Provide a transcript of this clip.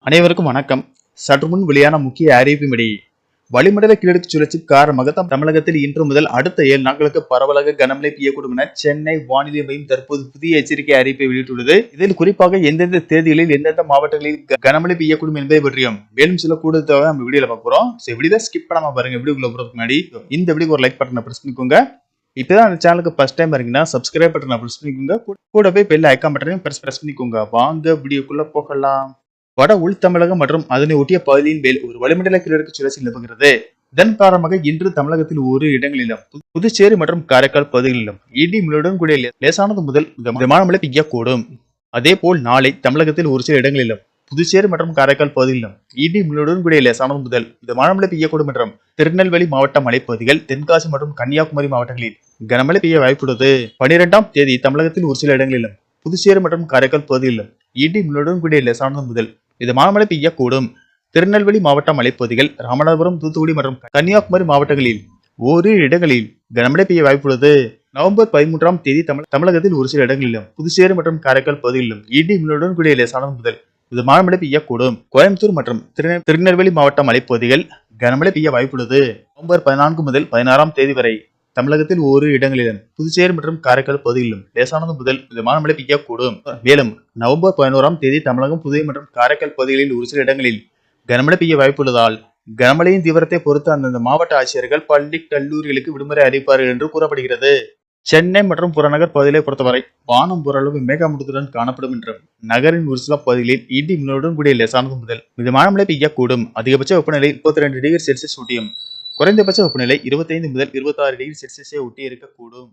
அனைவருக்கும் வணக்கம். சற்று முன் வெளியான முக்கிய அறிவிப்பின்படி வளிமண்டல கீழடுக்கு சுழற்சி காரணமாக தமிழகத்தில் இன்று முதல் அடுத்த 7 நாட்களுக்கு பரவலாக கனமழை பெய்யக்கூடும் என சென்னை வானிலை மையம் தற்போது புதிய எச்சரிக்கை அறிவிப்பை வெளியிட்டுள்ளது. இதில் குறிப்பாக எந்தெந்த தேதிகளில் எந்தெந்த மாவட்டங்களில் கனமழை பெய்யக்கூடும் என்பதை பற்றியும் மேலும் சில கூடுதல் நம்ம வீடியோல பார்க்கிறோம். வீடியோ ஸ்கிப் பண்ணாம பாருங்க. வீடியோக்குள்ள போறதுக்கு முன்னாடி இந்த வீடியோக்கு ஒரு லைக் பட்டனை பிரஸ் பண்ணிக்கோங்க. இப்பதான் அந்த சேனலுக்கு ஃபர்ஸ்ட் டைம் இருக்கீங்கன்னா சப்ஸ்கிரைப் பட்டனை பிரஸ் பண்ணிக்கோங்க. கூடவே பெல் ஐகான் பட்டனையும் பிரஸ் பண்ணிக்கோங்க. வாங்க வீடியோக்குள்ள போகலாம். வட உள் தமிழகம் மற்றும் அதனை ஒட்டிய பகுதியின் மேல் ஒரு வளிமண்டல கீழடுக்கு சுழற்சி நிலவுகிறது. இதன் காரணமாக இன்று தமிழகத்தில் ஒரு இடங்களிலும் புதுச்சேரி மற்றும் காரைக்கால் பகுதிகளிலும் இடி மின்னலுடன் கூடிய லேசானது முதல் மிதமான மழை பெய்யக்கூடும். அதே போல் நாளை தமிழகத்தில் ஒரு சில இடங்களிலும் புதுச்சேரி மற்றும் காரைக்கால் பகுதிகளிலும் இடி மின்னலுடன் கூடிய லேசானது முதல் மிதமான மழை பெய்யக்கூடும் என்றும் திருநெல்வேலி மாவட்ட மலைப்பகுதிகள், தென்காசி மற்றும் கன்னியாகுமரி மாவட்டங்களில் கனமழை பெய்ய வாய்ப்புள்ளது. 12ஆம் தேதி தமிழகத்தில் ஒரு சில இடங்களிலும் புதுச்சேரி மற்றும் காரைக்கால் பகுதிகளிலும் இடி மின்னலுடன் கூடிய லேசானது முதல் மிதமான மழை பெய்யக்கூடும். திருநெல்வேலி மாவட்ட மலைப்பகுதிகள், ராமநாதபுரம், தூத்துக்குடி மற்றும் கன்னியாகுமரி மாவட்டங்களில் ஓரிரு இடங்களில் கனமழை பெய்ய வாய்ப்புள்ளது. நவம்பர் 13ஆம் தேதி தமிழகத்தில் ஒரு சில இடங்களிலும் புதுச்சேரி மற்றும் காரைக்கால் பகுதிகளிலும் இடி மின்னலுடன் கூடிய லேசானது முதல் மிதமான மழை பெய்யக்கூடும். கோயம்புத்தூர் மற்றும் திருநெல்வேலி மாவட்ட மலைப்பகுதிகள் கனமழை பெய்ய வாய்ப்புள்ளது. நவம்பர் 14 முதல் 16ஆம் தேதி வரை தமிழகத்தில் ஓரிரு இடங்களிலும் புதுச்சேரி மற்றும் காரைக்கால் பகுதிகளிலும் லேசானது முதல் மிதமான மழை பெய்யக்கூடும். மேலும் நவம்பர் 11ஆம் தேதி தமிழகம், புதுவை மற்றும் காரைக்கால் பகுதிகளில் ஒரு சில இடங்களில் கனமழை பெய்ய வாய்ப்புள்ளதால் கனமழையின் தீவிரத்தை பொறுத்து அந்தந்த மாவட்ட ஆட்சியர்கள் பள்ளி கல்லூரிகளுக்கு விடுமுறை அறிவிப்பார்கள் என்று கூறப்படுகிறது. சென்னை மற்றும் புறநகர் பகுதிகளை பொறுத்தவரை வானம் ஓரளவு மேகமூட்டத்துடன் காணப்படும் என்றும் நகரின் ஒரு சில பகுதிகளில் இடி மின்னலுடன் கூடிய லேசானது முதல் மிதமான மழை பெய்யக்கூடும். அதிகபட்ச வெப்பநிலை 32 டிகிரி செல்சியஸ் ஒட்டியும் குறைந்தபட்ச வெப்பநிலை 25 முதல் 26 டிகிரி செல்சியஸை ஒட்டி இருக்கக்கூடும்.